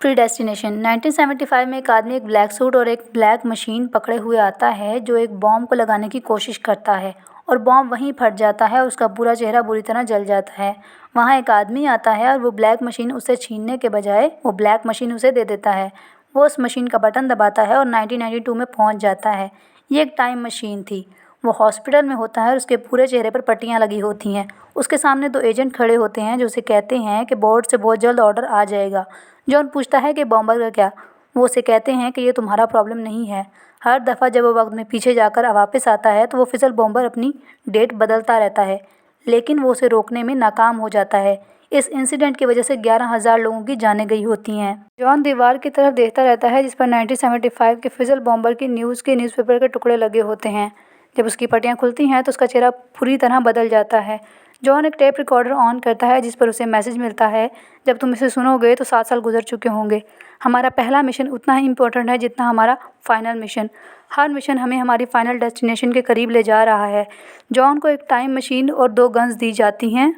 Predestination. 1975 में एक आदमी एक ब्लैक सूट और एक ब्लैक मशीन पकड़े हुए आता है जो एक बॉम्ब को लगाने की कोशिश करता है और बॉम्ब वहीं फट जाता है और उसका पूरा चेहरा बुरी तरह जल जाता है। वहाँ एक आदमी आता है और वो ब्लैक मशीन उसे छीनने के बजाय वो ब्लैक मशीन उसे दे देता है। वो उस मशीन का बटन दबाता है और 1992 में पहुँच जाता है। ये एक टाइम मशीन थी। वो हॉस्पिटल में होता है और उसके पूरे चेहरे पर पट्टियाँ लगी होती हैं। उसके सामने 2 एजेंट खड़े होते हैं जो उसे कहते हैं कि बोर्ड से बहुत जल्द ऑर्डर आ जाएगा। जॉन पूछता है कि बॉम्बर का क्या? वो उसे कहते हैं कि ये तुम्हारा प्रॉब्लम नहीं है। हर दफ़ा जब वो वक्त में पीछे जाकर वापस आता है तो वो फिजल बॉम्बर अपनी डेट बदलता रहता है, लेकिन वो उसे रोकने में नाकाम हो जाता है। इस इंसिडेंट की वजह से 11,000 लोगों की जानें गई होती हैं। जॉन दीवार की तरफ देखता रहता है जिस पर 1975 के फिजल बॉम्बर की न्यूज़ के न्यूज़पेपर के टुकड़े लगे होते हैं। जब उसकी पट्टियाँ खुलती हैं तो उसका चेहरा पूरी तरह बदल जाता है। जॉन एक टेप रिकॉर्डर ऑन करता है जिस पर उसे मैसेज मिलता है, जब तुम इसे सुनोगे तो 7 साल गुजर चुके होंगे। हमारा पहला मिशन उतना ही इम्पोर्टेंट है जितना हमारा फाइनल मिशन। हर मिशन हमें हमारी फाइनल डेस्टिनेशन के करीब ले जा रहा है। जॉन को एक टाइम मशीन और 2 गन्स दी जाती हैं।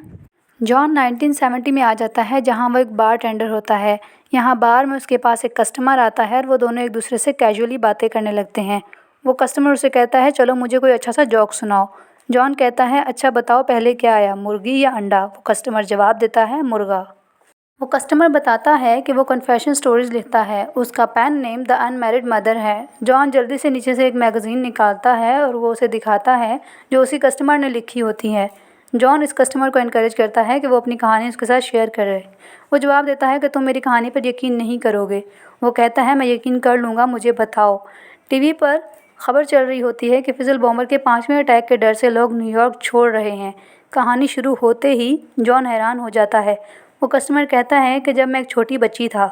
जॉन 1970 में आ जाता है जहां वो एक बार टेंडर होता है। यहाँ बार में उसके पास एक कस्टमर आता है और वो दोनों एक दूसरे से कैजुअली बातें करने लगते हैं। वो कस्टमर उसे कहता है, चलो मुझे कोई अच्छा सा जोक सुनाओ। जॉन कहता है, अच्छा बताओ पहले क्या आया, मुर्गी या अंडा? वो कस्टमर जवाब देता है, मुर्गा। वो कस्टमर बताता है कि वो कन्फेशन स्टोरीज लिखता है। उसका pen name the unmarried mother है। जॉन जल्दी से नीचे से एक मैगज़ीन निकालता है और वो उसे दिखाता है जो उसी कस्टमर ने लिखी होती है। जॉन इस कस्टमर को इनकरेज करता है कि वो अपनी कहानी उसके साथ शेयर करे। वो जवाब देता है कि तुम मेरी कहानी पर यकीन नहीं करोगे। वो कहता है, मैं यकीन कर लूँगा, मुझे बताओ। टीवी पर खबर चल रही होती है कि फिजल बॉम्बर के 5वें अटैक के डर से लोग न्यूयॉर्क छोड़ रहे हैं। कहानी शुरू होते ही जॉन हैरान हो जाता है। वो कस्टमर कहता है कि जब मैं एक छोटी बच्ची था,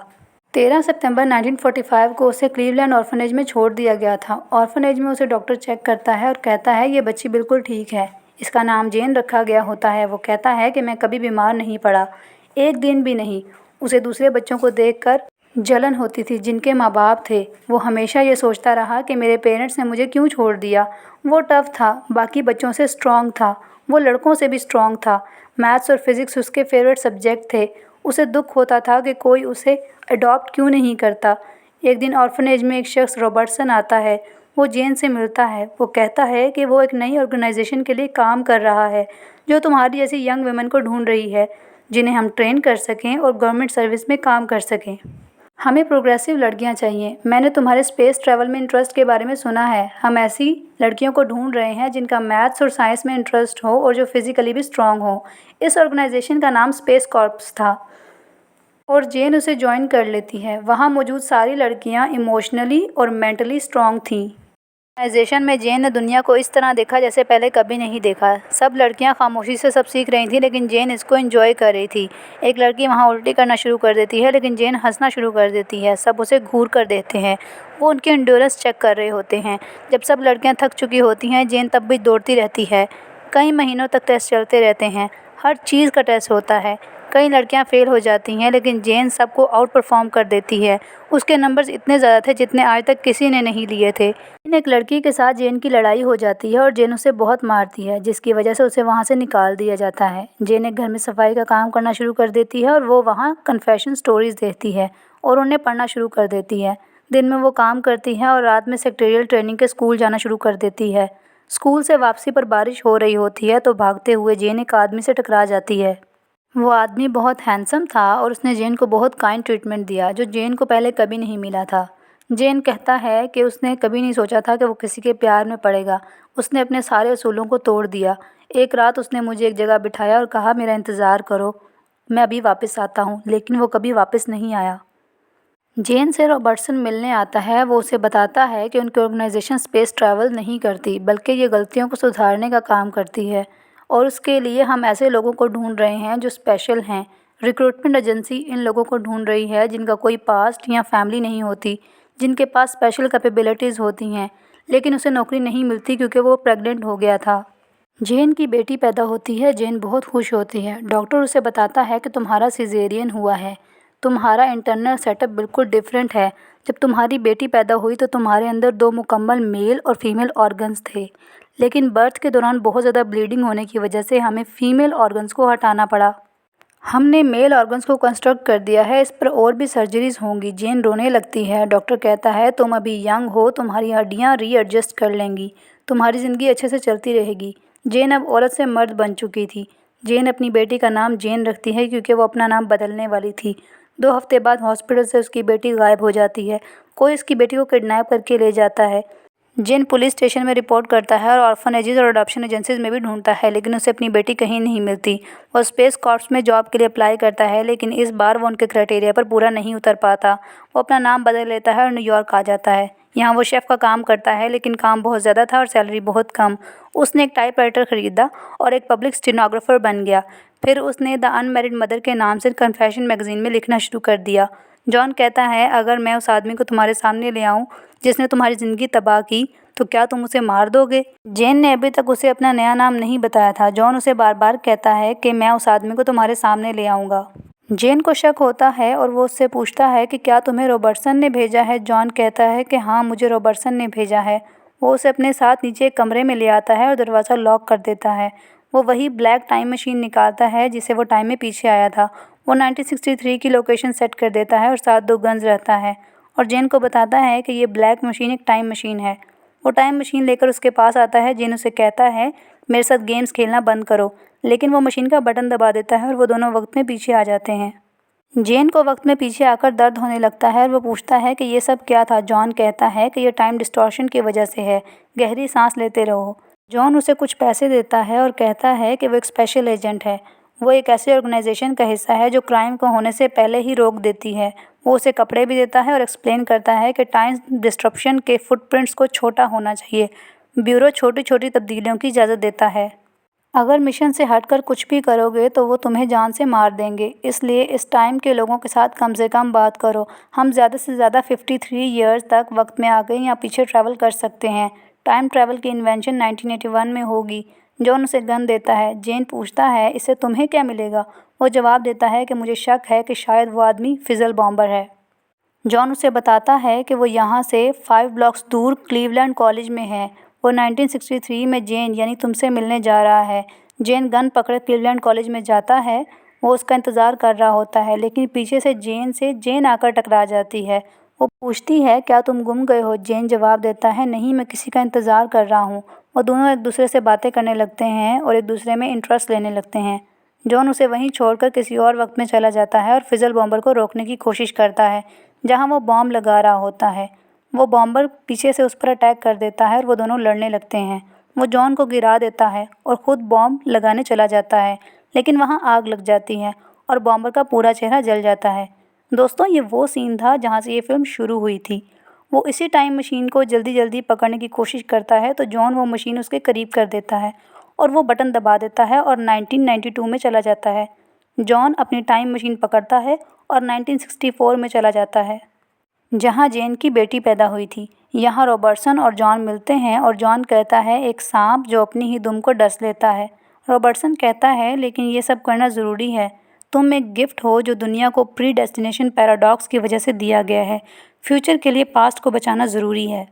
13 सितंबर 1945 को उसे क्लीवलैंड ऑर्फनेज में छोड़ दिया गया था। ऑर्फनेज में उसे डॉक्टर चेक करता है और कहता है, ये बच्ची बिल्कुल ठीक है। इसका नाम जेन रखा गया होता है। वो कहता है कि मैं कभी बीमार नहीं पड़ा, एक दिन भी नहीं। उसे दूसरे बच्चों को देखकर जलन होती थी जिनके माँ बाप थे। वो हमेशा ये सोचता रहा कि मेरे पेरेंट्स ने मुझे क्यों छोड़ दिया। वो टफ था, बाकी बच्चों से स्ट्रॉन्ग था, वो लड़कों से भी स्ट्रॉन्ग था। मैथ्स और फिज़िक्स उसके फेवरेट सब्जेक्ट थे। उसे दुख होता था कि कोई उसे अडॉप्ट क्यों नहीं करता। एक दिन ऑर्फनेज में एक शख्स रॉबर्टसन आता है। वो जेन से मिलता है। वो कहता है कि वो एक नई ऑर्गेनाइजेशन के लिए काम कर रहा है जो तुम्हारी जैसी यंग वुमेन को ढूंढ रही है जिन्हें हम ट्रेन कर सकें और गवर्नमेंट सर्विस में काम कर सकें। हमें प्रोग्रेसिव लड़कियां चाहिए। मैंने तुम्हारे स्पेस ट्रैवल में इंटरेस्ट के बारे में सुना है। हम ऐसी लड़कियों को ढूंढ रहे हैं जिनका मैथ्स और साइंस में इंटरेस्ट हो और जो फिज़िकली भी स्ट्रांग हो। इस ऑर्गेनाइजेशन का नाम स्पेस कॉर्प्स था और जेन उसे ज्वाइन कर लेती है। वहाँ मौजूद सारी लड़कियाँ इमोशनली और मेंटली स्ट्रांग थीं। ऑर्गेनाइजेशन में जेन ने दुनिया को इस तरह देखा जैसे पहले कभी नहीं देखा। सब लड़कियां खामोशी से सब सीख रही थीं लेकिन जेन इसको एंजॉय कर रही थी। एक लड़की वहां उल्टी करना शुरू कर देती है लेकिन जेन हंसना शुरू कर देती है। सब उसे घूर कर देखते हैं। वो उनकी एंड्योरेंस चेक कर रहे होते हैं। जब सब लड़कियां थक चुकी होती हैं, जेन तब भी दौड़ती रहती है। कई महीनों तक टेस्ट चलते रहते हैं। हर चीज़ का टेस्ट होता है। कई लड़कियां फेल हो जाती हैं लेकिन जेन सबको आउट परफॉर्म कर देती है। उसके नंबर्स इतने ज़्यादा थे जितने आज तक किसी ने नहीं लिए थे। एक लड़की के साथ जेन की लड़ाई हो जाती है और जेन उसे बहुत मारती है जिसकी वजह से उसे वहाँ से निकाल दिया जाता है। जेन एक घर में सफाई का काम करना शुरू कर देती है और वो वहाँ कन्फेशन स्टोरीज देखती है और उन्हें पढ़ना शुरू कर देती है। दिन में वो काम करती है और रात में सेक्रेटरियल ट्रेनिंग के स्कूल जाना शुरू कर देती है। स्कूल से वापसी पर बारिश हो रही होती है तो भागते हुए जेन एक आदमी से टकरा जाती है। वो आदमी बहुत हैंडसम था और उसने जेन को बहुत काइंड ट्रीटमेंट दिया जो जेन को पहले कभी नहीं मिला था। जेन कहता है कि उसने कभी नहीं सोचा था कि वो किसी के प्यार में पड़ेगा। उसने अपने सारे असूलों को तोड़ दिया। एक रात उसने मुझे एक जगह बिठाया और कहा, मेरा इंतज़ार करो, मैं अभी वापस आता हूँ। लेकिन वो कभी वापस नहीं आया। जेन से रॉबर्टसन मिलने आता है। वो उसे बताता है कि उनकी ऑर्गेनाइजेशन स्पेस ट्रैवल नहीं करती बल्कि ये गलतियों को सुधारने का काम करती है और उसके लिए हम ऐसे लोगों को ढूंढ रहे हैं जो स्पेशल हैं। रिक्रूटमेंट एजेंसी इन लोगों को ढूंढ रही है जिनका कोई पास्ट या फैमिली नहीं होती, जिनके पास स्पेशल कैपेबिलिटीज़ होती हैं, लेकिन उसे नौकरी नहीं मिलती क्योंकि वो प्रेग्नेंट हो गया था। जेन की बेटी पैदा होती है। जेन बहुत खुश होती है। डॉक्टर उसे बताता है कि तुम्हारा सिजेरियन हुआ है, तुम्हारा इंटरनल सेटअप बिल्कुल डिफरेंट है। जब तुम्हारी बेटी पैदा हुई तो तुम्हारे अंदर 2 मुकम्मल मेल और फीमेल ऑर्गन्स थे, लेकिन बर्थ के दौरान बहुत ज़्यादा ब्लीडिंग होने की वजह से हमें फीमेल ऑर्गन्स को हटाना पड़ा। हमने मेल ऑर्गन्स को कंस्ट्रक्ट कर दिया है, इस पर और भी सर्जरीज होंगी। जेन रोने लगती है। डॉक्टर कहता है तुम अभी यंग हो, तुम्हारी हड्डियाँ रीएडजस्ट कर लेंगी, तुम्हारी ज़िंदगी अच्छे से चलती रहेगी। जेन अब औरत से मर्द बन चुकी थी। जेन अपनी बेटी का नाम जेन रखती है क्योंकि वो अपना नाम बदलने वाली थी। 2 हफ्ते बाद हॉस्पिटल से उसकी बेटी गायब हो जाती है। कोई उसकी बेटी को किडनैप करके ले जाता है। जेन पुलिस स्टेशन में रिपोर्ट करता है और ऑर्फनेजेस और अडॉप्शन एजेंसीज में भी ढूंढता है, लेकिन उसे अपनी बेटी कहीं नहीं मिलती। वो स्पेस कॉर्प्स में जॉब के लिए अप्लाई करता है, लेकिन इस बार वो उनके क्राइटेरिया पर पूरा नहीं उतर पाता। वो अपना नाम बदल लेता है और न्यूयॉर्क आ जाता है। यहाँ वो शेफ़ का काम करता है, लेकिन काम बहुत ज़्यादा था और सैलरी बहुत कम। उसने एक टाइपराइटर खरीदा और एक पब्लिक स्टेनोग्राफर बन गया। फिर उसने द अनमैरिड मदर के नाम से कन्फेशन मैगजीन में लिखना शुरू कर दिया। जॉन कहता है अगर मैं उस आदमी को तुम्हारे सामने ले आऊँ जिसने तुम्हारी ज़िंदगी तबाह की, तो क्या तुम उसे मार दोगे? जेन ने अभी तक उसे अपना नया नाम नहीं बताया था। जॉन उसे बार बार कहता है कि मैं उस आदमी को तुम्हारे सामने ले आऊँगा। जेन को शक होता है और वो उससे पूछता है कि क्या तुम्हें रॉबर्टसन ने भेजा है? जॉन कहता है कि हाँ, मुझे रॉबर्टसन ने भेजा है। वो उसे अपने साथ नीचे एक कमरे में ले आता है और दरवाज़ा लॉक कर देता है। वो वही ब्लैक टाइम मशीन निकालता है जिसे वो टाइम में पीछे आया था। वो 1963 की लोकेशन सेट कर देता है और साथ 2 गन्स रहता है और जेन को बताता है कि ये ब्लैक मशीन एक टाइम मशीन है। वो टाइम मशीन लेकर उसके पास आता है। जेन उसे कहता है मेरे साथ गेम्स खेलना बंद करो, लेकिन वो मशीन का बटन दबा देता है और वो दोनों वक्त में पीछे आ जाते हैं। जेन को वक्त में पीछे आकर दर्द होने लगता है और वो पूछता है कि ये सब क्या था। जॉन कहता है कि ये टाइम डिस्टॉर्शन की वजह से है, गहरी सांस लेते रहो। जॉन उसे कुछ पैसे देता है और कहता है कि वो एक स्पेशल एजेंट है। वो एक ऐसी ऑर्गेनाइजेशन का हिस्सा है जो क्राइम को होने से पहले ही रोक देती है। वो उसे कपड़े भी देता है और एक्सप्लेन करता है कि टाइम डिस्ट्रप्शन के फुटप्रिंट्स को छोटा होना चाहिए। ब्यूरो छोटी छोटी तब्दीलियों की इजाज़त देता है। अगर मिशन से हटकर कुछ भी करोगे तो वो तुम्हें जान से मार देंगे, इसलिए इस टाइम के लोगों के साथ कम से कम बात करो। हम ज़्यादा से ज़्यादा 53 ईयर्स तक वक्त में आगे या पीछे ट्रैवल कर सकते हैं। टाइम ट्रैवल की इन्वेंशन 1981 में होगी। जॉन उसे गन देता है। जेन पूछता है इससे तुम्हें क्या मिलेगा? वो जवाब देता है कि मुझे शक है कि शायद वो आदमी फिजल बॉम्बर है। जॉन उसे बताता है कि वो यहाँ से 5 ब्लॉक्स दूर क्लीवलैंड कॉलेज में है। वो 1963 में जेन यानी तुमसे मिलने जा रहा है। जेन गन पकड़े क्लीवलैंड कॉलेज में जाता है। वो उसका इंतज़ार कर रहा होता है, लेकिन पीछे से जेन आकर टकरा जाती है। वो पूछती है क्या तुम गुम गए हो? जेन जवाब देता है नहीं, मैं किसी का इंतज़ार कर रहा हूँ। वो दोनों एक दूसरे से बातें करने लगते हैं और एक दूसरे में इंटरेस्ट लेने लगते हैं। जॉन उसे वहीं छोड़कर किसी और वक्त में चला जाता है और फिजल बॉम्बर को रोकने की कोशिश करता है जहां वो बॉम्ब लगा रहा होता है। वो बॉम्बर पीछे से उस पर अटैक कर देता है और वो दोनों लड़ने लगते हैं। वो जॉन को गिरा देता है और ख़ुद बॉम्ब लगाने चला जाता है, लेकिन वहाँ आग लग जाती है और बॉम्बर का पूरा चेहरा जल जाता है। दोस्तों, ये वो सीन था जहाँ से ये फिल्म शुरू हुई थी। वो इसी टाइम मशीन को जल्दी जल्दी पकड़ने की कोशिश करता है तो जॉन वो मशीन उसके करीब कर देता है और वो बटन दबा देता है और 1992 में चला जाता है। जॉन अपनी टाइम मशीन पकड़ता है और 1964 में चला जाता है, जहां जेन की बेटी पैदा हुई थी। यहाँ रॉबर्टसन और जॉन मिलते हैं और जॉन कहता है एक सांप जो अपनी ही दुम को डस लेता है। रॉबर्टसन कहता है लेकिन ये सब करना ज़रूरी है। तुम एक गिफ्ट हो जो दुनिया को प्री डेस्टिनेशन पैराडॉक्स की वजह से दिया गया है। फ्यूचर के लिए पास्ट को बचाना ज़रूरी है।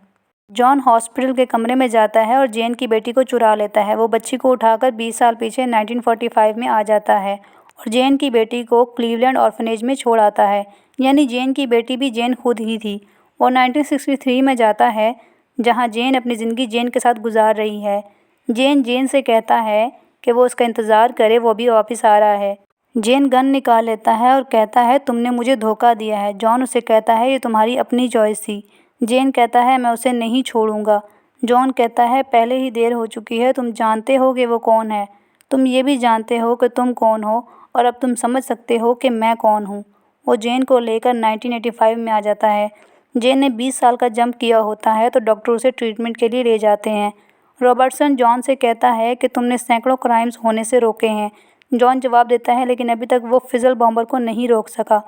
जॉन हॉस्पिटल के कमरे में जाता है और जेन की बेटी को चुरा लेता है। वो बच्ची को उठाकर 20 साल पीछे 1945 में आ जाता है और जेन की बेटी को क्लीवलैंड ऑर्फनेज में छोड़ आता है। यानी जेन की बेटी भी जेन खुद ही थी। वो 1963 में जाता है जहां जेन अपनी ज़िंदगी जेन के साथ गुजार रही है। जेन से कहता है कि वो उसका इंतज़ार करे, वो भी वापस आ रहा है। जेन गन निकाल लेता है और कहता है तुमने मुझे धोखा दिया है। जॉन उसे कहता है ये तुम्हारी अपनी चॉइस थी। जेन कहता है मैं उसे नहीं छोड़ूंगा। जॉन कहता है पहले ही देर हो चुकी है, तुम जानते हो कि वो कौन है, तुम ये भी जानते हो कि तुम कौन हो और अब तुम समझ सकते हो कि मैं कौन हूँ। वो जेन को लेकर 1985 में आ जाता है। जेन ने 20 साल का जंप किया होता है तो डॉक्टर उसे ट्रीटमेंट के लिए ले जाते हैं। रॉबर्टसन जॉन से कहता है कि तुमने सैकड़ों क्राइम्स होने से रोके हैं। जॉन जवाब देता है लेकिन अभी तक वो फिजल बॉम्बर को नहीं रोक सका।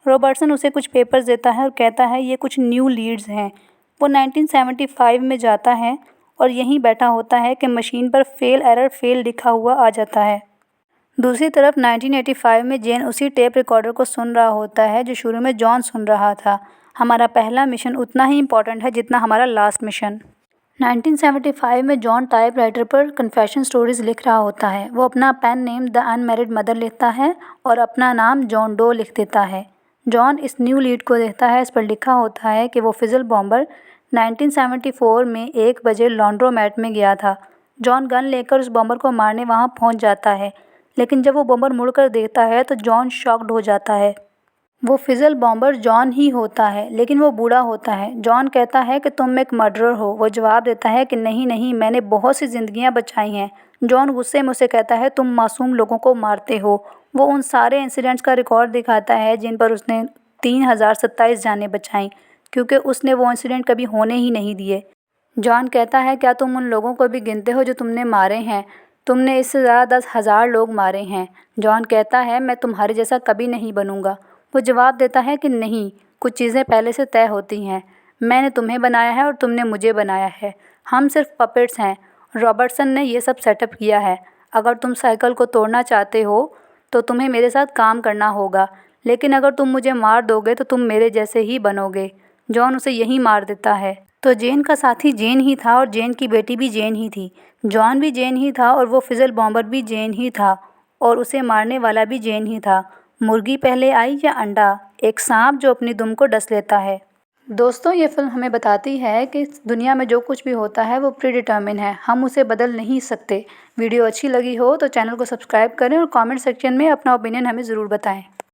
रॉबर्टसन उसे कुछ पेपर्स देता है और कहता है ये कुछ न्यू लीड्स हैं। वो 1975 में जाता है और यहीं बैठा होता है कि मशीन पर फेल एरर फेल लिखा हुआ आ जाता है। दूसरी तरफ 1985 में जेन उसी टेप रिकॉर्डर को सुन रहा होता है जो शुरू में जॉन सुन रहा था। हमारा पहला मिशन उतना ही इम्पोर्टेंट है जितना हमारा लास्ट मिशन। 1975 में जॉन टाइपराइटर पर कन्फेशन स्टोरीज लिख रहा होता है। वो अपना pen name the unmarried mother लिखता है और अपना नाम जॉन डो लिख देता है। जॉन इस न्यू लीड को देखता है। इस पर लिखा होता है कि वो फिजल बॉम्बर 1974 में 1 बजे लॉन्ड्रोमैट में गया था। जॉन गन लेकर उस बॉम्बर को मारने वहाँ पहुँच जाता है, लेकिन जब वो बॉम्बर मुड़कर देखता है तो जॉन शॉक्ड हो जाता है। वो फिजल बॉम्बर जॉन ही होता है, लेकिन वो बूढ़ा होता है। जॉन कहता है कि तुम एक मर्डरर हो। वो जवाब देता है कि नहीं नहीं, मैंने बहुत सी ज़िंदगियां बचाई हैं। जॉन गुस्से में उसे कहता है तुम मासूम लोगों को मारते हो। वो उन सारे इंसिडेंट्स का रिकॉर्ड दिखाता है जिन पर उसने 3027 जानें बचाईं, क्योंकि उसने वो इंसिडेंट कभी होने ही नहीं दिए। जॉन कहता है क्या तुम उन लोगों को भी गिनते हो जो तुमने मारे हैं? तुमने इससे ज़्यादा 10,000 लोग मारे हैं। जॉन कहता है मैं तुम्हारे जैसा कभी नहीं बनूंगा। वो जवाब देता है कि नहीं, कुछ चीज़ें पहले से तय होती हैं। मैंने तुम्हें बनाया है और तुमने मुझे बनाया है। हम सिर्फ पपेट्स हैं। रॉबर्टसन ने ये सब सेटअप किया है। अगर तुम साइकिल को तोड़ना चाहते हो तो तुम्हें मेरे साथ काम करना होगा, लेकिन अगर तुम मुझे मार दोगे तो तुम मेरे जैसे ही बनोगे। जॉन उसे यहीं मार देता है। तो जेन का साथी जेन ही था और जेन की बेटी भी जेन ही थी। जॉन भी जेन ही था और वो फिजल बॉम्बर भी जेन ही था और उसे मारने वाला भी जेन ही था। मुर्गी पहले आई या अंडा? एक सांप जो अपनी दुम को डस लेता है। दोस्तों, ये फिल्म हमें बताती है कि दुनिया में जो कुछ भी होता है वो प्री डिटर्मिन है, हम उसे बदल नहीं सकते। वीडियो अच्छी लगी हो तो चैनल को सब्सक्राइब करें और कमेंट सेक्शन में अपना ओपिनियन हमें ज़रूर बताएं।